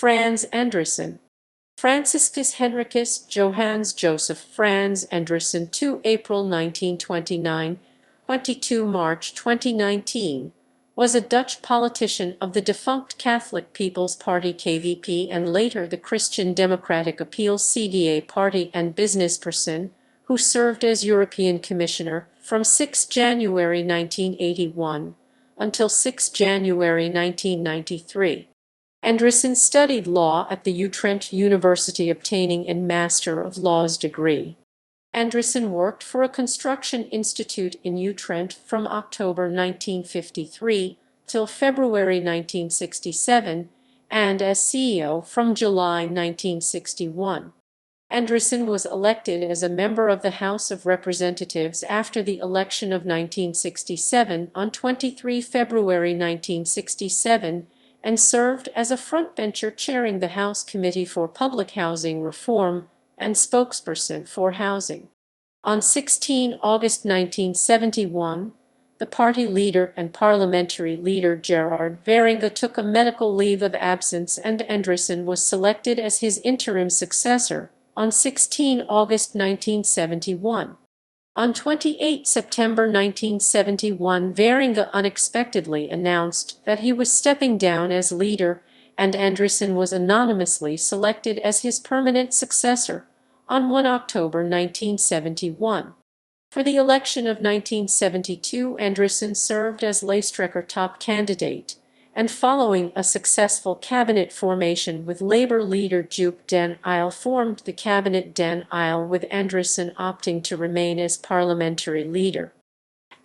Frans Andriessen. Franciscus Henricus Johannes Joseph Frans Andriessen, 2 April 1929, 22 March 2019, was a Dutch politician of the defunct Catholic People's Party KVP and later the Christian Democratic Appeals CDA party and businessperson, who served as European Commissioner from 6 January 1981 until 6 January 1993. Andriessen studied law at the Utrecht University, obtaining a Master of Laws degree. Andriessen worked for a construction institute in Utrecht from October 1953 till February 1967 and as CEO from July 1961. Andriessen was elected as a member of the House of Representatives after the election of 1967 on 23 February 1967 and served as a frontbencher chairing the House Committee for Public Housing Reform and spokesperson for housing. On 16 August 1971, the party leader and parliamentary leader Gerard Veringa took a medical leave of absence and Andriessen was selected as his interim successor on 16 August 1971. On 28 September 1971, Veringa unexpectedly announced that he was stepping down as leader, and Andriessen was anonymously selected as his permanent successor on 1 October 1971. For the election of 1972, Andriessen served as Lijsttrekker top candidate, and following a successful cabinet formation with Labour Leader Joop Den Uyl formed the Cabinet Den Uyl, with Andriessen opting to remain as parliamentary leader.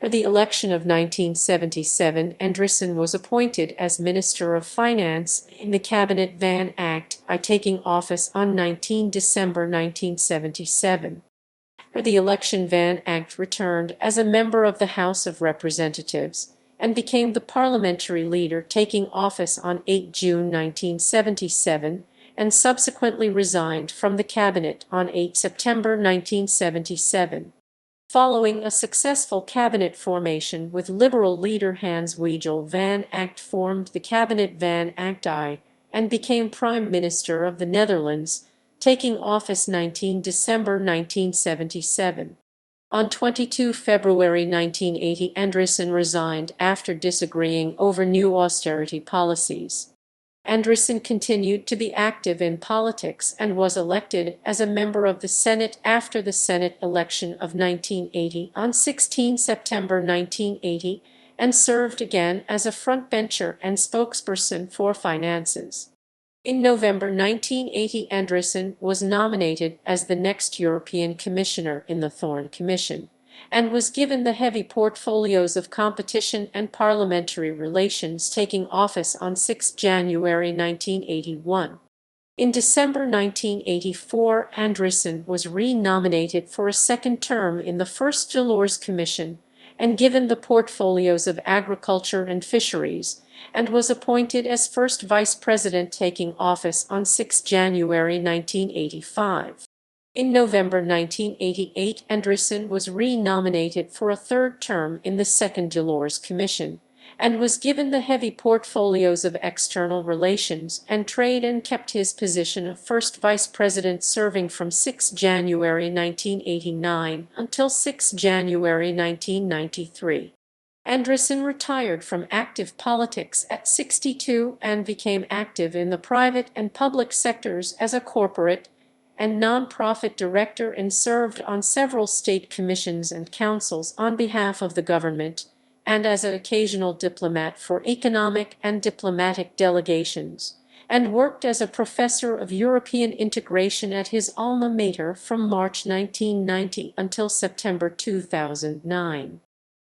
For the election of 1977, Andriessen was appointed as Minister of Finance in the Cabinet Van Agt I, taking office on 19 December 1977. For the election, Van Agt returned as a member of the House of Representatives and became the parliamentary leader, taking office on 8 June 1977 and subsequently resigned from the cabinet on 8 September 1977. Following a successful cabinet formation with Liberal leader Hans Wiegel, Van Agt formed the Cabinet Van Agt I and became Prime Minister of the Netherlands, taking office 19 December 1977. On 22 February 1980, Andriessen resigned after disagreeing over new austerity policies. Andriessen continued to be active in politics and was elected as a member of the Senate after the Senate election of 1980 on 16 September 1980 and served again as a frontbencher and spokesperson for finances. In November 1980, Andriessen was nominated as the next European Commissioner in the Thorn Commission, and was given the heavy portfolios of competition and parliamentary relations, taking office on 6 January 1981. In December 1984, Andriessen was re-nominated for a second term in the first Delors Commission and given the portfolios of agriculture and fisheries, and was appointed as first vice president, taking office on 6 January 1985. In November 1988, Andriessen was re-nominated for a third term in the second Delors Commission, and was given the heavy portfolios of external relations and trade and kept his position of first vice president, serving from 6 January 1989 until 6 January 1993. Andriessen retired from active politics at 62 and became active in the private and public sectors as a corporate and non-profit director, and served on several state commissions and councils on behalf of the government, and as an occasional diplomat for economic and diplomatic delegations, and worked as a professor of European integration at his alma mater from March 1990 until September 2009.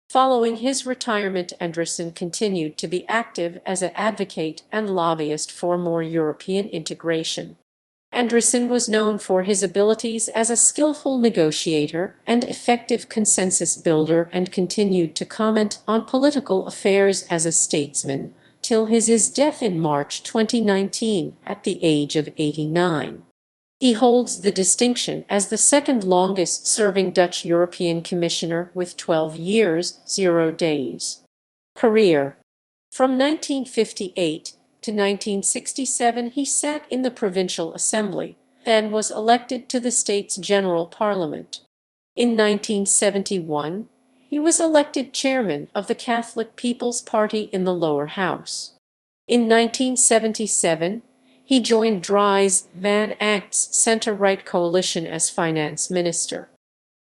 Following his retirement, Andriessen continued to be active as an advocate and lobbyist for more European integration. Andriessen was known for his abilities as a skillful negotiator and effective consensus builder, and continued to comment on political affairs as a statesman till his death in March 2019 at the age of 89. He holds the distinction as the second longest-serving Dutch European Commissioner with 12 years, 0 days. Career. From 1958 to 1967 he sat in the Provincial Assembly, then was elected to the state's General Parliament. In 1971, he was elected chairman of the Catholic People's Party in the lower house. In 1977, he joined Dries Van Agt's centre-right coalition as finance minister.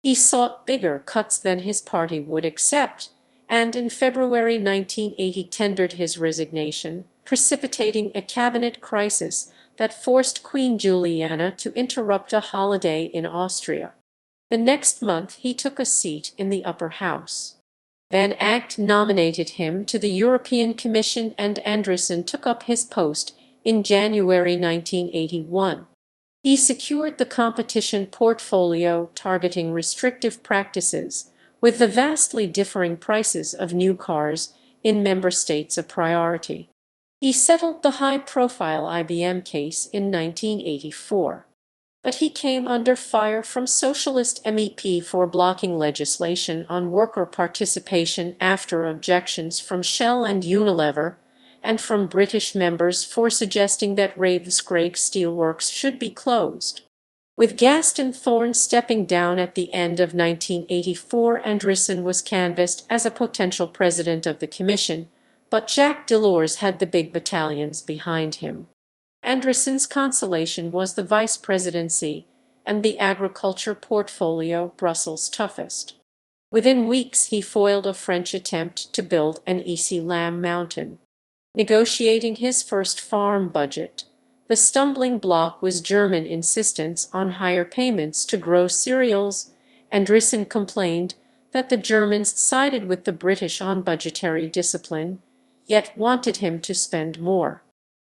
He sought bigger cuts than his party would accept, and in February 1980 tendered his resignation, precipitating a cabinet crisis that forced Queen Juliana to interrupt a holiday in Austria. The next month he took a seat in the upper house. Van Agt nominated him to the European Commission and Andriessen took up his post in January 1981. He secured the competition portfolio targeting restrictive practices, with the vastly differing prices of new cars in member states a priority. He settled the high-profile IBM case in 1984. But he came under fire from Socialist MEP for blocking legislation on worker participation after objections from Shell and Unilever, and from British members for suggesting that Ravenscraig steelworks should be closed. With Gaston Thorn stepping down at the end of 1984, Andriessen was canvassed as a potential president of the Commission, but Jacques Delors had the big battalions behind him. Andriessen's consolation was the vice presidency and the agriculture portfolio, Brussels' toughest. Within weeks he foiled a French attempt to build an EC lamb mountain. Negotiating his first farm budget, the stumbling block was German insistence on higher payments to grow cereals. Andriessen complained that the Germans sided with the British on budgetary discipline, yet wanted him to spend more.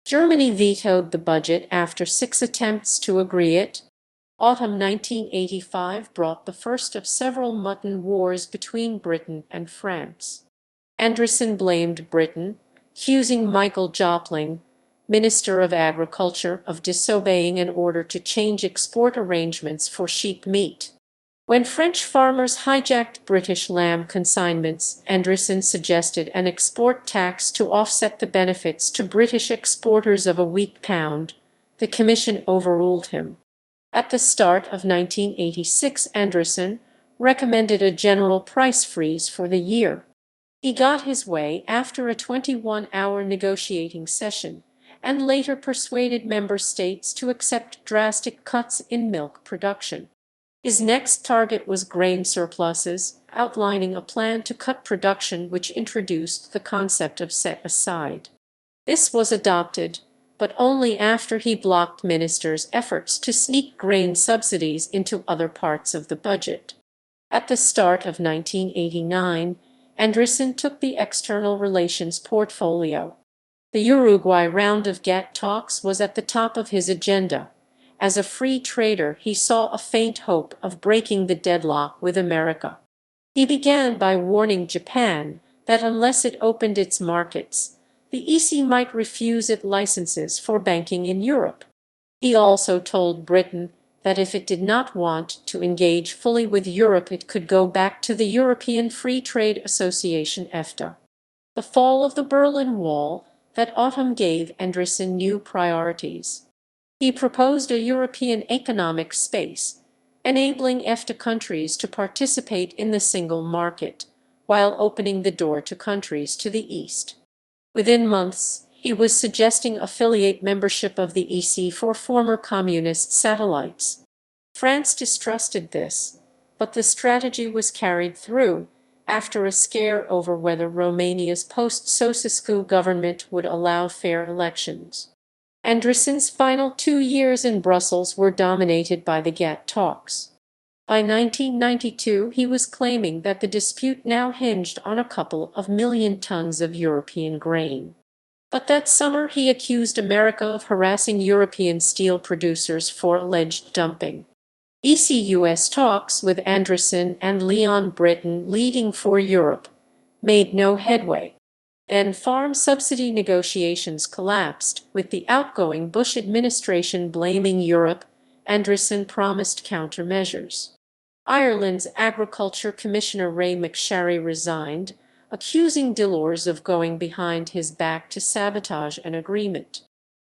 Germany vetoed the budget after 6 attempts to agree it. Autumn 1985 brought the first of several mutton wars between Britain and France. Andriessen blamed Britain, accusing Michael Jopling, Minister of Agriculture, of disobeying an order to change export arrangements for sheep meat. When French farmers hijacked British lamb consignments, Andriessen suggested an export tax to offset the benefits to British exporters of a weak pound. The Commission overruled him. At the start of 1986, Andriessen recommended a general price freeze for the year. He got his way after a 21-hour negotiating session, and later persuaded member states to accept drastic cuts in milk production. His next target was grain surpluses, outlining a plan to cut production which introduced the concept of set-aside. This was adopted, but only after he blocked ministers' efforts to sneak grain subsidies into other parts of the budget. At the start of 1989, Andriessen took the external relations portfolio. The Uruguay round of GATT talks was at the top of his agenda. As a free trader, he saw a faint hope of breaking the deadlock with America. He began by warning Japan that unless it opened its markets, the EC might refuse it licenses for banking in Europe. He also told Britain that if it did not want to engage fully with Europe, it could go back to the European Free Trade Association (EFTA). The fall of the Berlin Wall that autumn gave Andriessen new priorities. He proposed a European economic space, enabling EFTA countries to participate in the single market, while opening the door to countries to the east. Within months, he was suggesting affiliate membership of the EC for former communist satellites. France distrusted this, but the strategy was carried through after a scare over whether Romania's post-Ceausescu government would allow fair elections. Andriessen's final 2 years in Brussels were dominated by the GATT talks. By 1992, he was claiming that the dispute now hinged on a couple of million tons of European grain. But that summer he accused America of harassing European steel producers for alleged dumping. EC-US talks with Andriessen and Leon Brittan leading for Europe made no headway. Then farm subsidy negotiations collapsed, with the outgoing Bush administration blaming Europe. Andriessen promised countermeasures. Ireland's Agriculture Commissioner Ray McSharry resigned, accusing Delors of going behind his back to sabotage an agreement.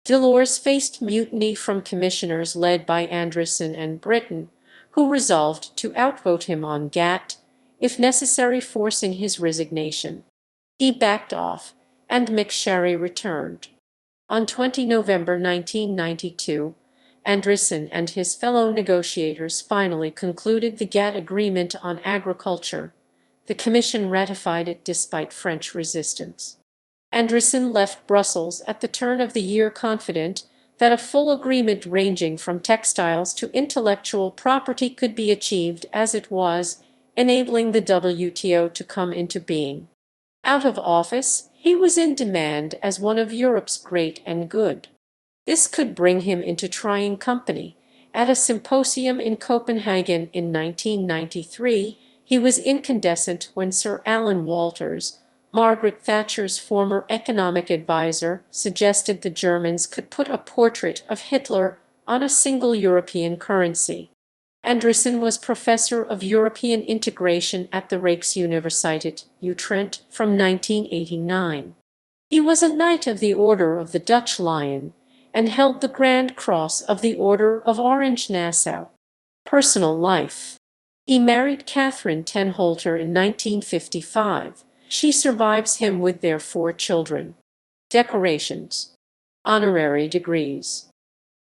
Delors faced mutiny from commissioners led by Andriessen and Britain, who resolved to outvote him on GATT, if necessary forcing his resignation. He backed off, and McSherry returned. On 20 November 1992, Andriessen and his fellow negotiators finally concluded the GATT agreement on agriculture. The Commission ratified it despite French resistance. Andriessen left Brussels at the turn of the year confident that a full agreement ranging from textiles to intellectual property could be achieved as it was, enabling the WTO to come into being. Out of office, he was in demand as one of Europe's great and good. This could bring him into trying company. At a symposium in Copenhagen in 1993, he was incandescent when Sir Alan Walters, Margaret Thatcher's former economic advisor, suggested the Germans could put a portrait of Hitler on a single European currency. Andriessen was professor of European integration at the Rijksuniversiteit, Utrecht, from 1989. He was a Knight of the Order of the Dutch Lion and held the Grand Cross of the Order of Orange Nassau. Personal life. He married Catherine ten Holter in 1955. She survives him with their 4 children. Decorations. Honorary degrees.